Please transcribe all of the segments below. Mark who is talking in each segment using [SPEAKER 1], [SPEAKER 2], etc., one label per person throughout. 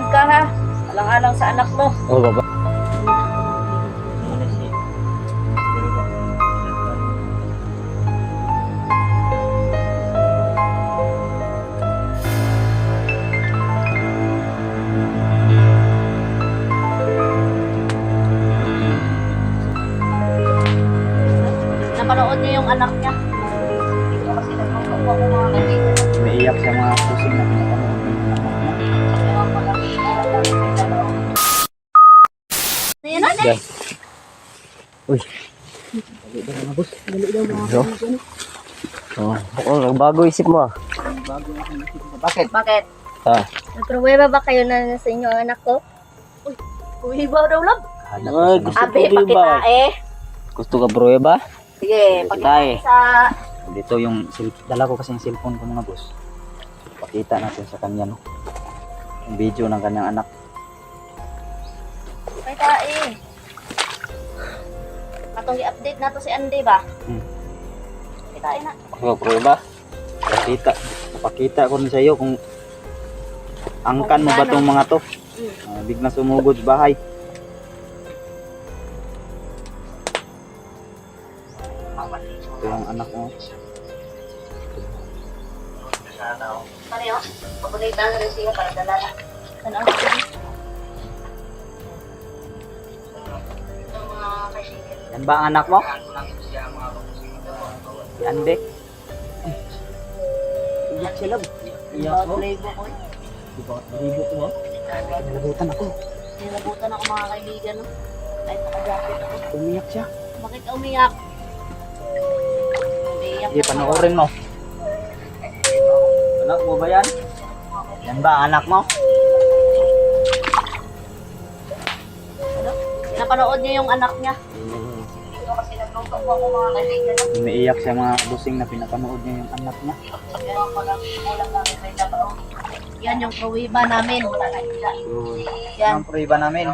[SPEAKER 1] mag-ingat ka ha. Alang-alang sa anak mo.
[SPEAKER 2] Oh, baba.
[SPEAKER 1] Napanood niyo yung anak niya. Dito kasi nagpapagawa ko mga kaibigan.
[SPEAKER 2] Umiiyak siya mga kusing na pinapanood ng anak niya.
[SPEAKER 1] Kaya pala, ayan na.
[SPEAKER 2] Yan. Uy. Dali daw mga boss.
[SPEAKER 1] Dali daw mga
[SPEAKER 2] Ano?
[SPEAKER 1] kaibigan.
[SPEAKER 2] Oh, bago isip mo ah.
[SPEAKER 1] Bakit? Bakit?
[SPEAKER 2] Ah.
[SPEAKER 3] Nagpruweba ba kayo na sa inyo ang anak ko?
[SPEAKER 1] Uy, ba daw lab?
[SPEAKER 2] Ay, gusto ko
[SPEAKER 1] Abi,
[SPEAKER 2] ba?
[SPEAKER 1] pakita eh.
[SPEAKER 2] Gusto ka bro ba?
[SPEAKER 1] Sige,
[SPEAKER 2] Tayo.
[SPEAKER 1] pakita sa...
[SPEAKER 2] Dito yung dala ko kasi yung cellphone ko mga boss. Pakita natin sa kanya no. Yung video ng kanyang anak.
[SPEAKER 1] Pakita eh. Atong i-update na to si Andy ba? Pakita eh na.
[SPEAKER 2] Oh, prueba. Pakita ko rin sa iyo kung angkan mo ba tong mga to. Bigla sumugod sa bahay. Ito yung anak mo.
[SPEAKER 1] Pareho. Paborita ang rin siya para dalala. Ano ang mga kaibigan.
[SPEAKER 2] Yan ba ang anak mo? Si Ande. Iyak siya lang. Iyak mo?
[SPEAKER 1] Playbook ko eh.
[SPEAKER 2] Diba? Libo ko mo? Nalabutan ako.
[SPEAKER 1] Nilabutan ako mga kaibigan no. Ay, nakajakit ako.
[SPEAKER 2] Umiyak siya.
[SPEAKER 1] Bakit ka umiyak? Umiyak
[SPEAKER 2] Sige, panoorin mo. Anak mo ba yan? Yan ba ang anak mo?
[SPEAKER 1] Napanood niyo yung anak niya. Dito kasi nagluto ko ako mga kaibigan no.
[SPEAKER 2] Umiiyak siya mga busing na pinapanood niya yung anak niya.
[SPEAKER 1] Kaya walang kulang namin may dabao. Yan yung pruwiba namin. Yan.
[SPEAKER 2] Ang prueba namin.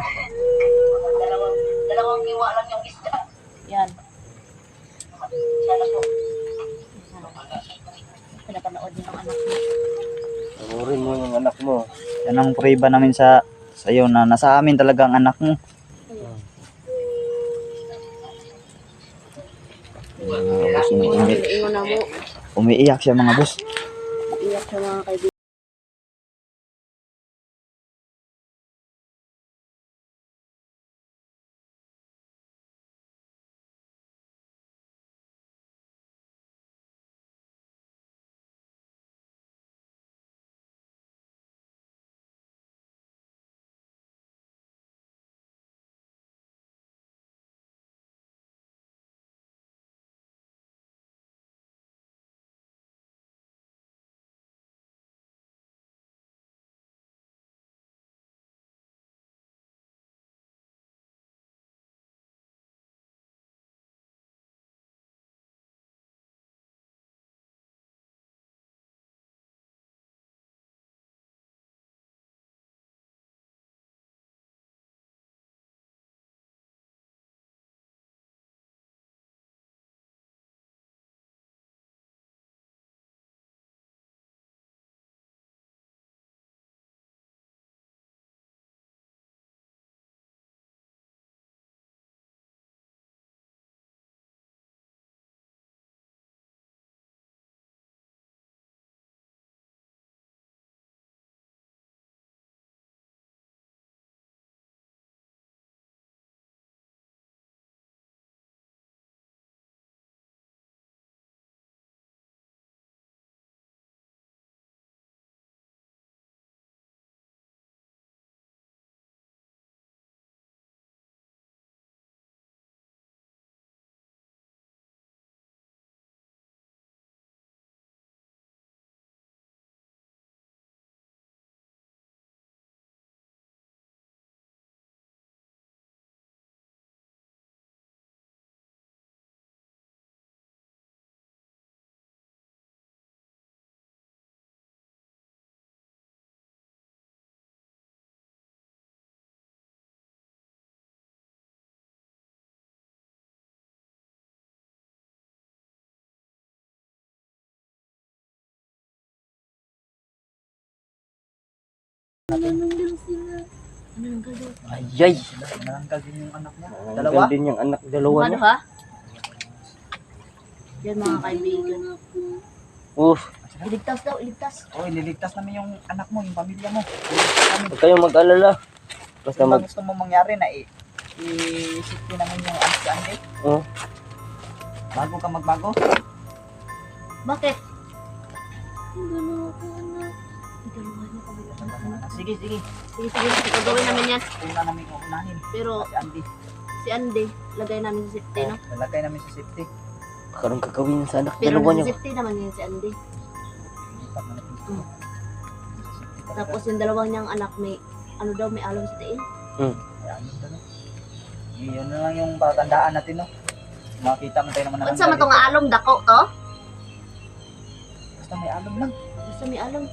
[SPEAKER 1] Dalawang kiwa lang yung isda. Yan. Siya lang po. Pinapanood niyo yung anak niya.
[SPEAKER 2] Panoorin mo yung anak mo. Yan ang prueba namin sa iyo na nasa amin talaga ang anak mo. Mga boss,
[SPEAKER 1] Ingon na mo.
[SPEAKER 2] umiiyak siya mga boss.
[SPEAKER 1] Iyak sa mga kaibigan.
[SPEAKER 3] Nananggal sila.
[SPEAKER 1] Nananggal daw.
[SPEAKER 2] Ayay! Nananggal din yung anak niya. Dalawa?
[SPEAKER 4] Dalawa? din yung anak, dalawa
[SPEAKER 1] Ano
[SPEAKER 4] niya.
[SPEAKER 1] ha? Yan mga kaibigan.
[SPEAKER 4] Uff,
[SPEAKER 1] Iligtas daw, iligtas.
[SPEAKER 2] Oh, ililigtas namin yung anak mo, yung pamilya mo.
[SPEAKER 4] huwag kayong mag-alala. Basta
[SPEAKER 2] Kung
[SPEAKER 4] mag...
[SPEAKER 2] gusto mo mangyari na i-safety namin yung anak si Andy.
[SPEAKER 4] Oh,
[SPEAKER 2] Bago ka magbago.
[SPEAKER 1] Bakit?
[SPEAKER 3] Dalawa ko anak.
[SPEAKER 1] Dalawa niya kami.
[SPEAKER 2] Sige, sige.
[SPEAKER 1] Sige, sige. Gagawin namin yan.
[SPEAKER 2] Una namin uunahin.
[SPEAKER 1] Pero
[SPEAKER 2] Si Andy.
[SPEAKER 1] si Andy, lagay namin sa safety, no?
[SPEAKER 2] Lalagay namin sa safety.
[SPEAKER 4] karong kakawin sa anak,
[SPEAKER 1] Pero
[SPEAKER 4] dalawa
[SPEAKER 1] nasa
[SPEAKER 4] niya.
[SPEAKER 1] safety naman yan si Andy.
[SPEAKER 2] Lipat na natin ito.
[SPEAKER 1] Mm.
[SPEAKER 2] Sa safety talaga.
[SPEAKER 1] Tapos yung dalawang niyang anak may, ano daw, may alon sa tiin.
[SPEAKER 2] Kaya ano na, no? Yun na lang yung patandaan natin, no? Makita mo tayo naman na
[SPEAKER 1] Unsa man tong alom dako to?
[SPEAKER 2] Basta may alom lang.
[SPEAKER 1] Basta may alom.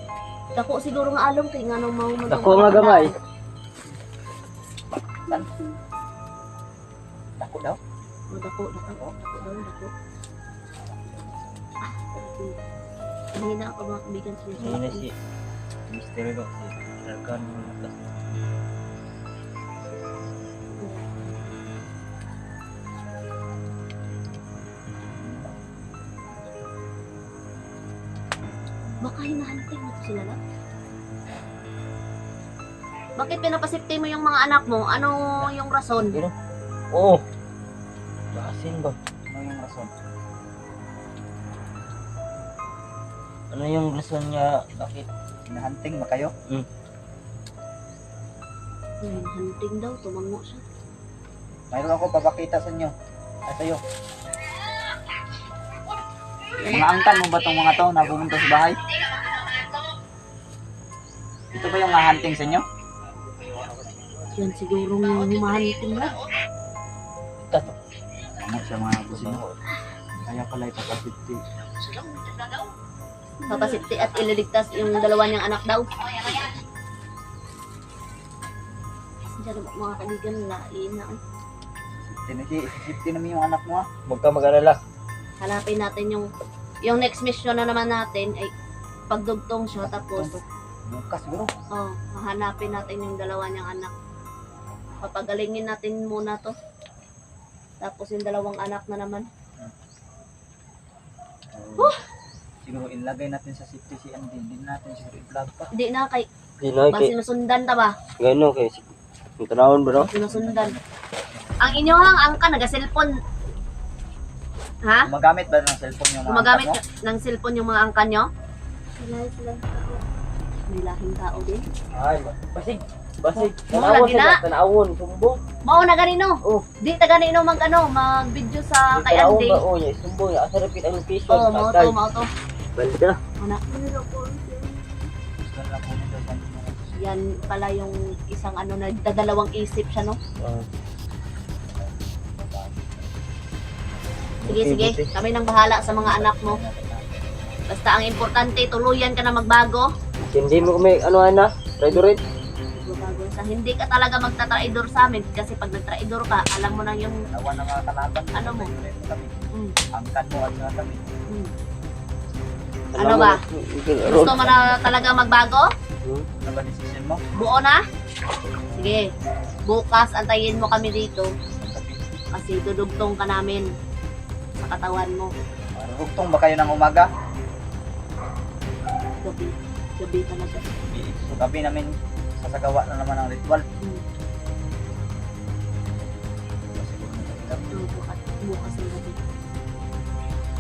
[SPEAKER 1] Dako siguro nga alom kay nga nung mau
[SPEAKER 4] Dako nga gamay.
[SPEAKER 2] Dako daw.
[SPEAKER 1] Oh, dako daw, dako. Hindi na ako mga kaibigan siya.
[SPEAKER 4] Hindi na si Mr. Ro, si Dragon.
[SPEAKER 1] Baka hinahanting mo to sila lang. Bakit pinapasipte mo yung mga anak mo? Ano yung rason?
[SPEAKER 4] Oo. Basin ba?
[SPEAKER 2] Ano yung rason?
[SPEAKER 4] Ano yung rason niya? Bakit?
[SPEAKER 2] Hinahunting ba kayo?
[SPEAKER 1] Hunting daw, tumango siya.
[SPEAKER 2] Mayroon ako papakita sa inyo. Ay, sa'yo. Mga angkan mo ba itong mga to na pumunta sa bahay? Ito ba yung hunting sa inyo?
[SPEAKER 1] Yan siguro yung humahanting mo.
[SPEAKER 4] Tato.
[SPEAKER 2] Ano siya mga busin? Kaya pala ipapasipti.
[SPEAKER 1] Papasipte at ililigtas yung dalawa niyang anak daw. Diyan mga kaibigan na ina.
[SPEAKER 2] Isipti namin yung anak mo, ha?
[SPEAKER 4] Huwag ka mag-alala.
[SPEAKER 1] Hanapin natin yung next mission na naman natin ay pagdugtong siya tapos
[SPEAKER 2] Bukas siguro.
[SPEAKER 1] hahanapin natin yung dalawa niyang anak. Papagalingin natin muna to. Tapos yung dalawang anak na naman.
[SPEAKER 2] Siguro ilagay natin sa safety si Andy. Hindi natin siguro i-vlog pa.
[SPEAKER 1] Hindi na kay
[SPEAKER 4] Di na
[SPEAKER 1] ba
[SPEAKER 4] kay...
[SPEAKER 1] sinusundan ta ba?
[SPEAKER 4] Gano kay... Ang tanawon ba no?
[SPEAKER 1] Sinusundan. Ang inyong angka naga-cellphone. Ha?
[SPEAKER 2] Gumagamit ba ng cellphone yung mga
[SPEAKER 1] Gumagamit
[SPEAKER 2] angkan mo?
[SPEAKER 1] ng cellphone yung mga angka nyo?
[SPEAKER 3] Sila.
[SPEAKER 1] May lahing tao din.
[SPEAKER 4] Ay, basig. Basig.
[SPEAKER 1] Mo
[SPEAKER 4] Tanawon
[SPEAKER 1] lagi na.
[SPEAKER 4] sila. Tanawon. Sumbong.
[SPEAKER 1] Mao na ganino.
[SPEAKER 4] Oh.
[SPEAKER 1] Di ta ganino mag-video sa kay
[SPEAKER 4] Tanawon
[SPEAKER 1] Andy.
[SPEAKER 4] ba? Oh, ya. Sumbong. Ya. Asa repeat ang location.
[SPEAKER 1] Oh, mao to, mao to.
[SPEAKER 4] Banda.
[SPEAKER 1] Anak,
[SPEAKER 2] Gusto na lang po nito sa inyo.
[SPEAKER 1] yan pala yung isang nagdadalawang isip siya, no? Sige,
[SPEAKER 4] Okay,
[SPEAKER 1] sige.
[SPEAKER 4] buti.
[SPEAKER 1] Kami nang bahala sa mga anak mo. Basta ang importante, tuluyan ka na magbago.
[SPEAKER 4] Hindi mo kami, ano ana? Traitorate?
[SPEAKER 1] Magbago sa hindi ka talaga magtatraidor sa amin kasi pag nagtraidor ka, alam mo na yung
[SPEAKER 2] Nawa ng mga kalaban.
[SPEAKER 1] Ano mo?
[SPEAKER 2] Kami.
[SPEAKER 1] mm,
[SPEAKER 2] Angkan mo at saka kami.
[SPEAKER 1] mm. Ano ba? Gusto mo na talaga magbago?
[SPEAKER 2] Ano ba decision mo?
[SPEAKER 1] Buo na? Sige. Bukas antayin mo kami dito kasi dudugtong ka namin sa katawan mo.
[SPEAKER 2] Rugtong ba kayo ng umaga?
[SPEAKER 1] Gabi. Gabi talaga.
[SPEAKER 2] So gabi namin sasagawa na naman ang ritual.
[SPEAKER 1] Mm. Bukas, bukas ang gabi.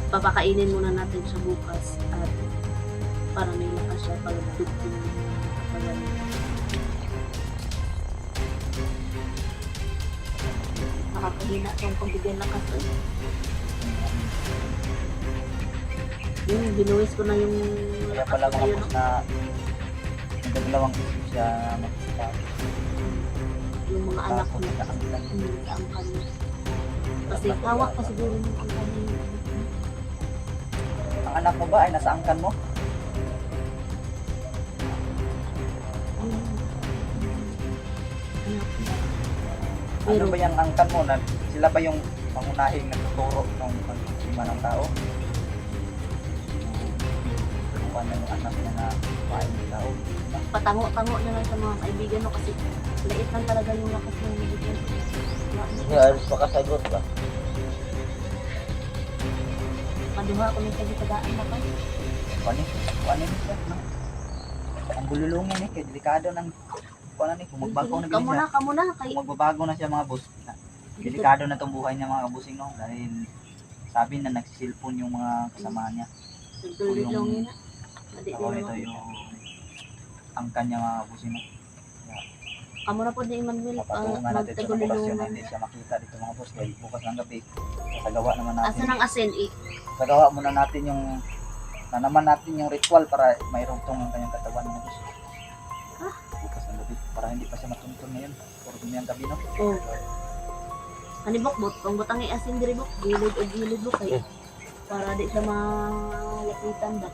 [SPEAKER 1] Papakainin muna natin siya bukas at para may lakas siya pag dugtong ng katawan. Nakakahina itong pagbigyan lakas. Yun, binuwis ko na yung
[SPEAKER 2] Kaya
[SPEAKER 1] lakas
[SPEAKER 2] pala
[SPEAKER 1] ko
[SPEAKER 2] mga
[SPEAKER 1] ngayon.
[SPEAKER 2] boss na nagdadalawang isip siya na makita.
[SPEAKER 1] Yung mga anak
[SPEAKER 2] Tapos
[SPEAKER 1] niya.
[SPEAKER 2] nakaangkan.
[SPEAKER 1] Ang kanya. Kasi hawak pa siguro ng ang kanya.
[SPEAKER 2] Ang anak mo ba ay nasa angkan mo? Ano
[SPEAKER 1] Pero
[SPEAKER 2] ba yung angkan mo? Na, sila ba yung pangunahing nagtuturo ng pagkima ng tao? paano yung anak niya na kumain nila o
[SPEAKER 1] Patango-tango na lang sa mga kaibigan mo kasi lait lang talaga yung lakas ng kaibigan.
[SPEAKER 4] Hindi, alis makasagot ba?
[SPEAKER 1] Maduha ko ng kagitadaan na pa.
[SPEAKER 2] kuanin siya no? Ang bululungin kay delikado ng kuanan kung magbago na gini siya
[SPEAKER 1] Kamo na, kay
[SPEAKER 2] kung magbabago na siya mga boss delikado na tong buhay niya mga kabusing no dahil sabi na nagsisilpon yung mga kasama niya
[SPEAKER 1] Nagdulilong na. Madi
[SPEAKER 2] ako
[SPEAKER 1] din
[SPEAKER 2] ito
[SPEAKER 1] naman.
[SPEAKER 2] yung ang kanya mga kabusing no
[SPEAKER 1] Kamo na po ni Emmanuel
[SPEAKER 2] papatungan natin ito ng oras yun
[SPEAKER 1] magtagulilungan.
[SPEAKER 2] hindi siya makita dito mga boss dahil bukas ng gabi sasagawa naman
[SPEAKER 1] Asa
[SPEAKER 2] natin
[SPEAKER 1] ng asin
[SPEAKER 2] sagawa muna natin yung naman natin yung ritual para mayroong ang kanyang katawan mga boss bukas ng gabi para hindi pa siya matuntun ngayon puro gumiyang gabi no
[SPEAKER 1] Oh. Kanibok bot, kung butang asin diri bok, gilid o gilid bok kay para di siya malapitan ba.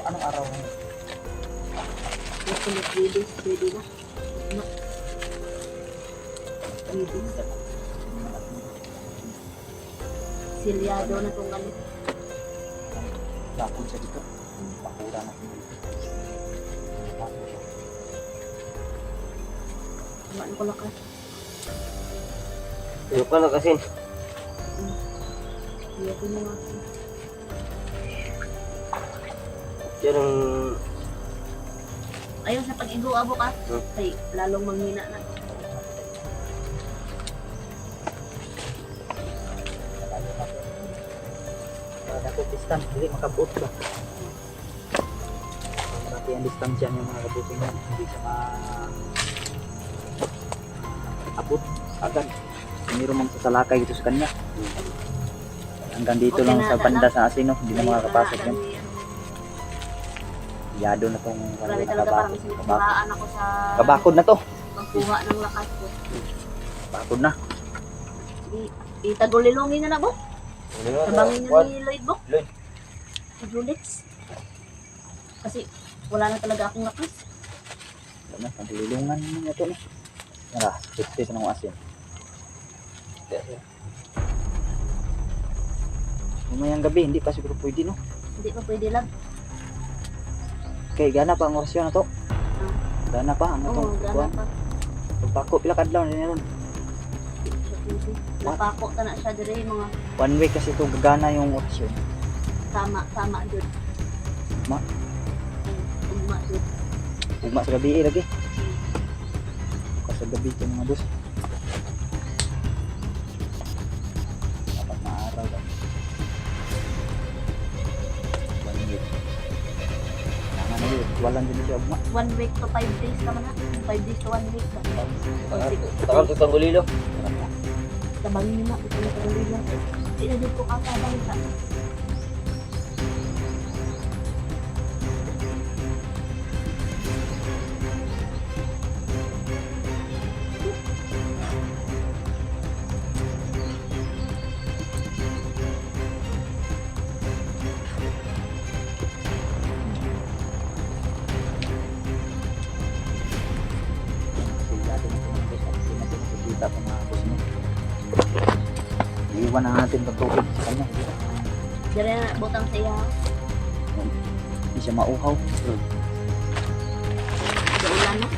[SPEAKER 2] Anong araw na yun?
[SPEAKER 1] Gusto mo 3 days, pwede na. No. 3 days. Silyado na itong ano.
[SPEAKER 2] Bakod siya dito. Bakura natin dito. Bakod siya.
[SPEAKER 1] Kumaan ko lakas.
[SPEAKER 4] Iyo ka na kasi.
[SPEAKER 1] Iya ko na nga.
[SPEAKER 4] Yan ang...
[SPEAKER 1] Ayaw sa pag-igo-abo ka. Kay lalong manghina na.
[SPEAKER 2] Dapat distance, hindi makabuot ba? Pati ang distansya niya mga kabuting yan, hindi siya abot agad. Mayroon mang sasalakay dito sa kanya. Hanggang dito
[SPEAKER 1] Okay
[SPEAKER 2] lang
[SPEAKER 1] na,
[SPEAKER 2] sa banda
[SPEAKER 1] ano?
[SPEAKER 2] sa asino, hindi na makakapasok yan.
[SPEAKER 1] Kami,
[SPEAKER 2] Yado na tong
[SPEAKER 1] Grabe talaga parang sinipuraan ako sa
[SPEAKER 2] kabakod na to.
[SPEAKER 1] pagkuha ng lakas ko.
[SPEAKER 2] Bakod na.
[SPEAKER 1] Itagulilungin na na bo. Tabangin niyo ni Lloyd bo.
[SPEAKER 4] Lloyd.
[SPEAKER 1] Si Julix. Kasi wala na talaga akong lakas.
[SPEAKER 2] Ano, pagulilungan niya to. Nara, 50 sa ng asin. Umayang gabi, hindi pa siguro pwede no.
[SPEAKER 1] Hindi pa pwede lang.
[SPEAKER 2] Kay gana pa ang orasyon na to. Gana pa ang
[SPEAKER 1] Oo,
[SPEAKER 2] atong
[SPEAKER 1] gana
[SPEAKER 2] kuwan.
[SPEAKER 1] pa.
[SPEAKER 2] Pagpako pila kadlaw na ron.
[SPEAKER 1] Napako ta na siya dire mga
[SPEAKER 2] 1 week kasi to gagana yung orasyon.
[SPEAKER 1] tama jud.
[SPEAKER 2] Ma?
[SPEAKER 1] Tama jud.
[SPEAKER 2] Ugma sa gabi lagi. Bukas sa gabi ito mga boss. Dapat na araw lang. 1 week. Ano yun? Walang din siya ugma.
[SPEAKER 1] 1 week to 5 days naman na. 5 days to 1 week.
[SPEAKER 4] Takal sa Tangulilo.
[SPEAKER 1] Tabangin niyo na ito na tuloy lang. Hindi na dito ka tabang sa.
[SPEAKER 2] Kita pa mga boss mo. Iwan na natin ng tubig sa kanya.
[SPEAKER 1] Dire na butang sa iya.
[SPEAKER 2] Hindi siya mauhaw.
[SPEAKER 1] Sa ulan no.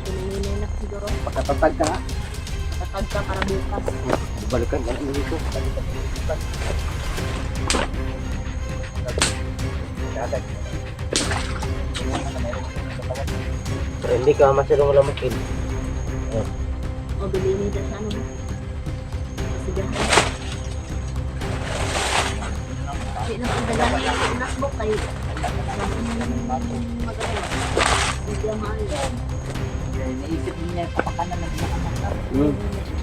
[SPEAKER 1] Pinanginay na siguro.
[SPEAKER 2] Pagkatatag ka nga.
[SPEAKER 1] Tatag ka para bukas.
[SPEAKER 4] Balikan yan ang dito.
[SPEAKER 2] Agad.
[SPEAKER 4] Pero hindi ka masyadong lamakin.
[SPEAKER 1] O bilhin niya sa ano mo. Kasigahan. Hindi na ang dagan niya yung nakbok kay magagawa. Hindi ang maayo.
[SPEAKER 2] Naisip niya kapakanan ng mga anak.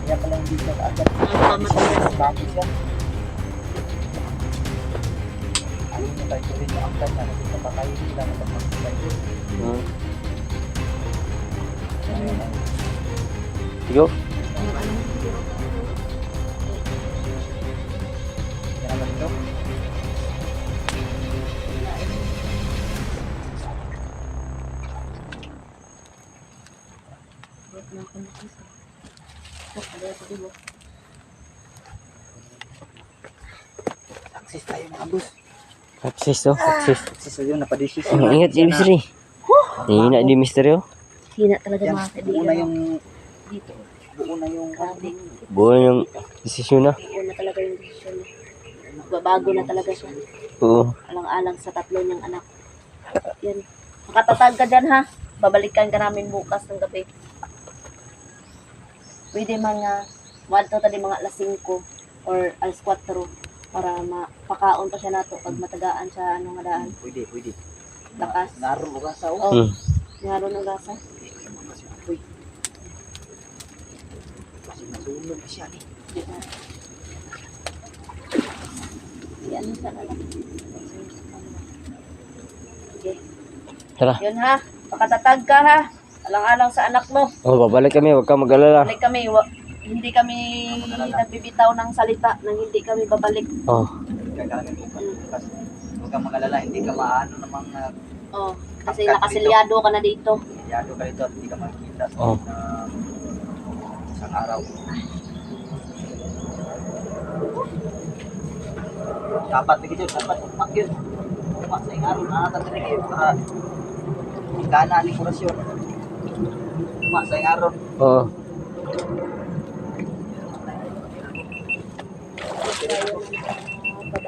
[SPEAKER 2] Kaya pala hindi siya kaagad.
[SPEAKER 1] Nagpamatigas.
[SPEAKER 2] Bago siya. Ayun niya tayo rin yung angkan niya. Kasi kapakain nila na pagpapakain.
[SPEAKER 4] Sige.
[SPEAKER 1] Ang ano mo siguro.
[SPEAKER 2] Kaya naman ito.
[SPEAKER 1] Wait na ako nakisa. Oh, ada ako dibo.
[SPEAKER 2] Success tayo mga boss.
[SPEAKER 4] Access to, access.
[SPEAKER 2] Success na yun, napadishes.
[SPEAKER 4] Ang ingat yung mystery. Hina di mystery oh.
[SPEAKER 1] Hina talaga
[SPEAKER 2] Yan,
[SPEAKER 1] mga
[SPEAKER 2] buo
[SPEAKER 1] kaibigan.
[SPEAKER 2] na yung,
[SPEAKER 1] Dito.
[SPEAKER 2] buo na yung,
[SPEAKER 1] Grabe.
[SPEAKER 4] Buo yung desisyon na.
[SPEAKER 1] Buo na talaga yung desisyon niya. Magbabago na talaga siya.
[SPEAKER 4] Oo.
[SPEAKER 1] Alang-alang sa tatlo niyang anak. Yan. Makatatag ka dyan ha. Babalikan ka namin bukas ng gabi. Pwede mga wadto tadi mga alas 5 or alas 4 para mapakaon pa siya nato pag matagaan sa ano nga daan.
[SPEAKER 2] pwede.
[SPEAKER 1] Lakas.
[SPEAKER 2] Naroon mo sa
[SPEAKER 1] Oh,
[SPEAKER 4] Hmm.
[SPEAKER 1] ngaron ng gasa.
[SPEAKER 2] Kasi nasunog siya eh.
[SPEAKER 1] Yan sa anak. Okay.
[SPEAKER 4] Tara.
[SPEAKER 1] Yun ha. Pakatatag ka ha. Alang-alang sa anak mo.
[SPEAKER 4] Oh, babalik kami, huwag kang mag-alala.
[SPEAKER 1] Balik kami. Hindi kami nagbibitaw ng salita nang hindi kami babalik.
[SPEAKER 4] Oh.
[SPEAKER 2] Gagawin mo bukas. Huwag kang mag-alala, hindi ka maano namang
[SPEAKER 1] Oh, kasi nakasilyado ka na dito.
[SPEAKER 2] yado ka rito at hindi ka makikita sa
[SPEAKER 4] Oh.
[SPEAKER 2] isang araw. Dapat begitu, dapat umak yun. Umak sa yung araw, nakakatarik yun para ikana ang dekorasyon. Umak sa yung araw.
[SPEAKER 4] Oo.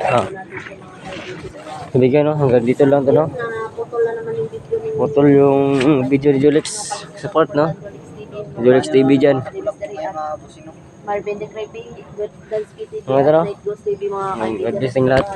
[SPEAKER 4] Ah. Kaibigan, no? Hanggang dito lang to, no?
[SPEAKER 1] Naputol na naman yung video ni
[SPEAKER 4] Putol yung video ni Julix. Support, no? Julix TV dyan.
[SPEAKER 2] May mga busing no?
[SPEAKER 1] Marvin de Creepy, Good Guns Kitty,
[SPEAKER 4] Mga ito, no?
[SPEAKER 1] Night Ghost TV mga
[SPEAKER 4] Ang
[SPEAKER 1] kaibigan.
[SPEAKER 4] adjusting lahat.